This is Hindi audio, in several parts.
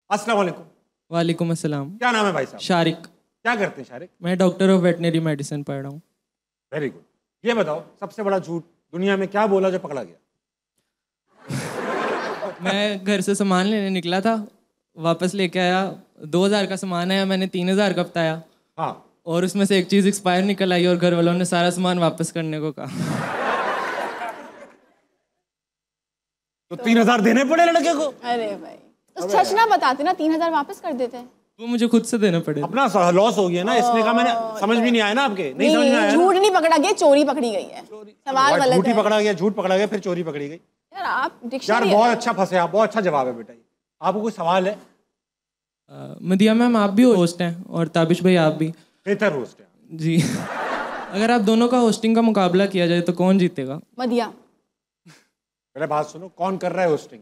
अस्सलाम वालेकुम। वालेकुम अस्सलाम। क्या नाम है भाई साहब? शारिक। क्या करते हैं शारिक? मैं डॉक्टर ऑफ वेटनरी मेडिसिन पढ़ रहा हूँ। Very good. ये बताओ सबसे बड़ा झूठ दुनिया में क्या बोला जो पकड़ा गया? मैं घर से सामान लेने निकला था, वापस लेके आया, 2000 का सामान आया, मैंने 3000 का बताया। हाँ। और उसमें से एक चीज़ एक्सपायर निकल आई और घर वालों ने सारा सामान वापस करने को कहा। तो 3000 देने पड़े लड़के को? अरे भाई तो सच ना बताते ना, 3000 वापस कर देते। वो मुझे खुद से देना पड़ेगा। अपना लॉस हो गया ना, इसने कहा मैंने समझ भी नहीं आया ना आपके, नहीं समझ में आया। झूठ नहीं पकड़ा गया, चोरी पकड़ी गई है। सवाल गलत है। झूठ ही पकड़ा गया, झूठ पकड़ा गया, फिर चोरी पकड़ी गई। यार आप यार डिक्शनरी बहुत अच्छा फंसे आप, बहुत अच्छा जवाब है बेटा। आपको कोई सवाल है? मदिया मैम आप भी होस्ट हैं और ताबिश भाई आप भी। बेहतर होस्ट है जी। अगर आप दोनों का होस्टिंग का मुकाबला किया जाए तो कौन जीतेगा? मदिया। मेरे बात सुनो, कौन कर रहा है होस्टिंग?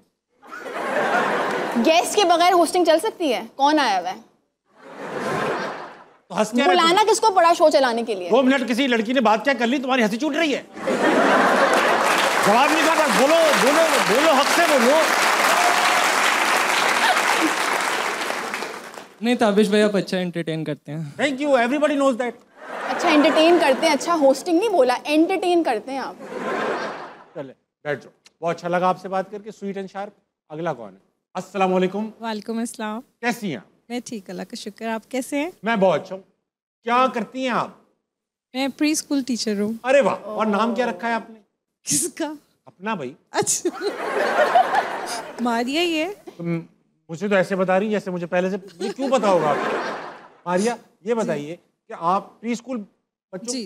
गेस्ट के बगैर होस्टिंग चल सकती है? कौन आया हुआ है? तो हंस क्या बुलाना किसको पड़ा शो चलाने के लिए? 2 मिनट किसी लड़की ने बात क्या कर ली, तुम्हारी हंसी छूट रही है? जवाब नहीं कर रहा, बोलो बोलो बोलो, हक से बोलो। नहीं ताबिश भाई आप अच्छा एंटरटेन करते हैं। Thank you, everybody knows that. अच्छा एंटरटेन करते हैं, अच्छा होस्टिंग नहीं बोला, एंटरटेन करते हैं आप। चले बैठ जाओ, बहुत अच्छा लगा आपसे बात करके, स्वीट एंड शार्प। अगला कौन है? अस्सलाम वालेकुम। वालेकुम अस्सलाम। कैसी हैं? मैं ठीक, अल्लाह का शुक्र। आप कैसे हैं? मैं बहुत अच्छा हूँ। क्या करती हैं आप? मैं प्री स्कूल टीचर हूँ। अरे वाह, और नाम क्या रखा है आपने? किसका? अपना भाई। अच्छा। मारिया ही है। तुम मुझे तो ऐसे बता रही जैसे मुझे पहले से, ये क्यों पता होगा आपको? मारिया ये बताइए कि आप प्री स्कूल बच्चों, जी।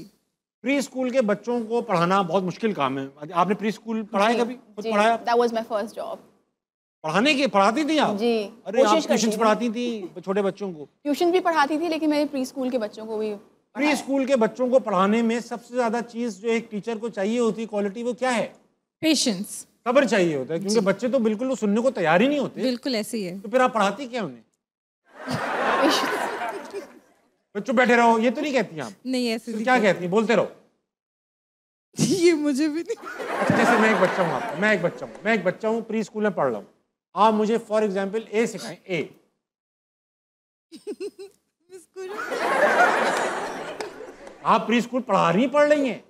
प्री स्कूल के बच्चों को पढ़ाना बहुत मुश्किल काम है। आपने प्री स्कूल पढ़ाया कभी? खुद पढ़ाया? That was my first job। पढ़ाती थी आप? जी। अरे आप ट्यूशन पढ़ाती थी छोटे बच्चों को? ट्यूशन भी पढ़ाती थी, लेकिन मैंने प्री स्कूल के बच्चों को भी। प्री स्कूल के बच्चों को पढ़ाने में सबसे ज्यादा चीज जो एक टीचर को चाहिए होती है, क्वालिटी, वो क्या है? पेशेंस। सब्र चाहिए होता है, क्योंकि बच्चे तो बिल्कुल सुनने को तैयार ही नहीं होते। बिल्कुल ऐसे ही है। तो फिर आप पढ़ाती क्या उन्हें? बच्चों बैठे रहो, ये तो नहीं कहती आप? नहीं ऐसे तो क्या कहती हैं? बोलते रहो। ये मुझे भी नहीं। अच्छा जैसे मैं एक बच्चा हूँ, आपका मैं एक बच्चा हूँ, प्री स्कूल में पढ़ रहा हूँ। आप मुझे फॉर एग्जाम्पल ए सिखाएं, ए। आप प्री स्कूल पढ़ा रही रही हैं?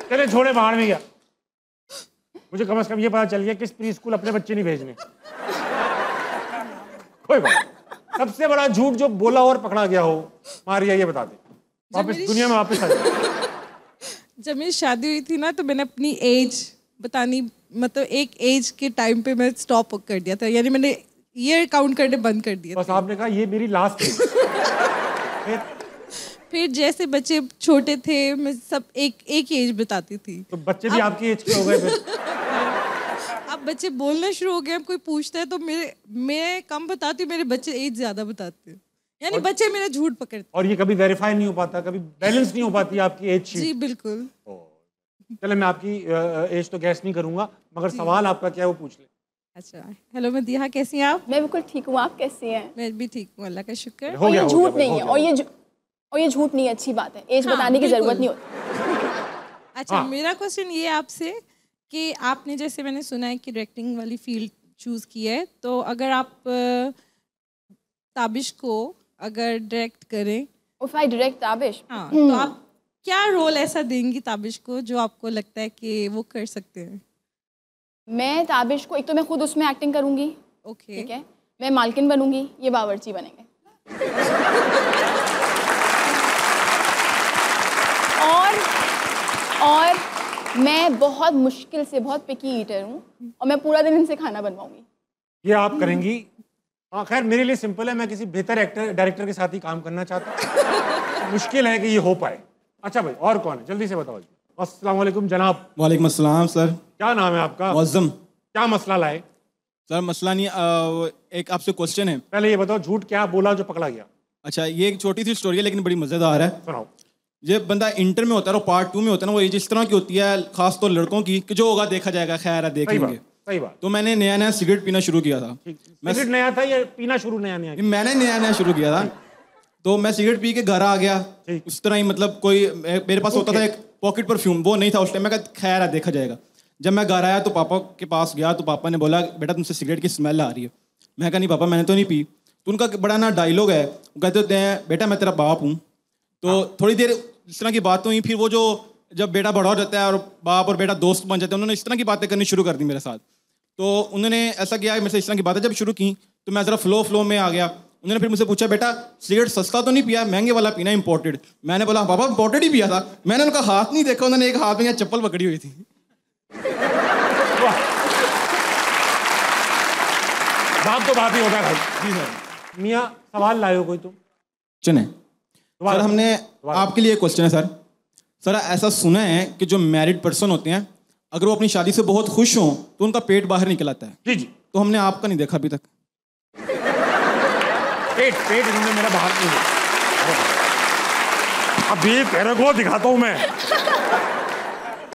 चले छोड़े, बाहर में गया। मुझे कम से कम ये पता चल गया किस प्री स्कूल अपने बच्चे नहीं भेजने। कोई बात। सबसे बड़ा झूठ जो बोला और पकड़ा गया हो, मारिया ये बता दे, वापस दुनिया में वापस आ जाए। जब मेरी शादी हुई थी ना, तो मैंने अपनी एज बतानी, मतलब एक एज के टाइम पे मैं स्टॉप कर दिया था, यानी मैंने ईयर काउंट करने बंद कर दिया। बस आपने कहा ये मेरी लास्ट एज। फिर जैसे बच्चे छोटे थे, मैं सब एक एज बताती थी। तो बच्चे भी आपकी एज के हो गए फिर? अब बच्चे बोलना शुरू हो गए, कोई पूछता है तो मैं कम बताती हूँ, मेरे बच्चे एज ज्यादा बताते हैं, यानी बच्चे मेरा झूठ पकड़ते। और ये कभी वेरीफाई नहीं हो पाता, कभी बैलेंस नहीं हो पाती आपकी एज शीट? जी बिल्कुल। चले मैं आपकी एज तो गैस नहीं करूंगा, मगर सवाल आपका क्या है वो पूछ ले। अच्छा, हेलो मदिहा, कैसी हैं आप? मैं बिल्कुल ठीक हूँ, आप कैसी हैं? मैं भी ठीक हूँ, अल्लाह का शुक्र। हो गया, ये झूठ नहीं है, हो और ये झूठ नहीं है, अच्छी बात है। एज हाँ, बताने की बिल्कुल। जरूरत नहीं होती। अच्छा, हाँ। मेरा क्वेश्चन ये है आपसे कि आपने, जैसे मैंने सुना है कि डायरेक्टिंग वाली फील्ड चूज की है, तो अगर आप ताबिश को अगर डायरेक्ट करें, If I direct ताबिश, हाँ, तो आप क्या रोल ऐसा देंगी ताबिश को जो आपको लगता है कि वो कर सकते हैं? मैं ताबिश को, एक तो मैं खुद उसमें एक्टिंग करूंगी, ओके। ठीक है, मैं मालकिन बनूंगी, ये बावर्ची बनेंगे। और मैं बहुत मुश्किल से, बहुत पिकी ईटर हूँ, और मैं पूरा दिन इनसे खाना बनवाऊंगी। ये आप करेंगी? हाँ खैर मेरे लिए सिंपल है, मैं किसी बेहतर एक्टर डायरेक्टर के साथ ही काम करना चाहता हूँ। मुश्किल है कि ये हो पाए। अच्छा भाई, और कौन है? जल्दी से बताओ जी। अस्सलाम वालेकुम जनाब। वालेकुम अस्सलाम सर। क्या नाम है आपका? मुअज्जम। क्या मसला लाए? सर मसला नहीं, एक आपसे क्वेश्चन है। पहले ये बताओ, झूठ क्या बोला जो पकड़ा गया? अच्छा, ये एक छोटी सी स्टोरी है लेकिन बड़ी मज़ेदार है। सुनाओ। ये बंदा इंटर में होता है और पार्ट 2 में होता है ना, वो एज इस तरह की होती है, खास तौर लड़कों की, कि जो होगा देखा जाएगा, खैर है देख लेंगे। सही बात। तो मैंने नया नया सिगरेट पीना शुरू किया था। सिगरेट नया था या पीना शुरू नया? मैंने नया नया शुरू किया था। तो मैं सिगरेट पी के घर आ गया, उस तरह ही, मतलब कोई मेरे पास होता था एक पॉकेट परफ्यूम, वो नहीं था उस टाइम। मैं कहा खैर है देखा जाएगा। जब मैं घर आया तो पापा के पास गया तो पापा ने बोला बेटा तुमसे सिगरेट की स्मेल आ रही है। मैं कहा नहीं पापा मैंने तो नहीं पी। तो उनका बड़ा ना डायलॉग है, वो कहते होते हैं बेटा मैं तेरा बाप हूँ। तो थोड़ी देर इस तरह की बात हुई, फिर वो जो जब बेटा बड़ा हो जाता है और बाप और बेटा दोस्त बन जाते हैं, उन्होंने इस तरह की बातें करनी शुरू कर दी मेरे साथ। तो उन्होंने ऐसा किया, मेरे से इस तरह की बातें जब शुरू की तो मैं ज़रा फ्लो में आ गया। उन्होंने फिर मुझसे पूछा बेटा सिगरेट सस्ता तो नहीं पिया, महंगे वाला पीना इंपोर्टेड। मैंने बोला पापा इंपोर्टेड ही पिया था। मैंने उनका हाथ नहीं देखा, उन्होंने एक हाथ में यहाँ चप्पल पकड़ी हुई थी। बात तो बात ही होता है भाई। जी सर। मियाँ सवाल लाए हो कोई तुम? चने सर, हमने आपके लिए क्वेश्चन है सर। सर ऐसा सुना है कि जो मैरिड पर्सन होते हैं अगर वो अपनी शादी से बहुत खुश हों तो उनका पेट बाहर निकल आता है। जी जी। तो हमने आपका नहीं देखा अभी तक। पेट इन्होंने मेरा बाहर नहीं देखा। अब ये कह रहे को दिखाता हूँ मैं।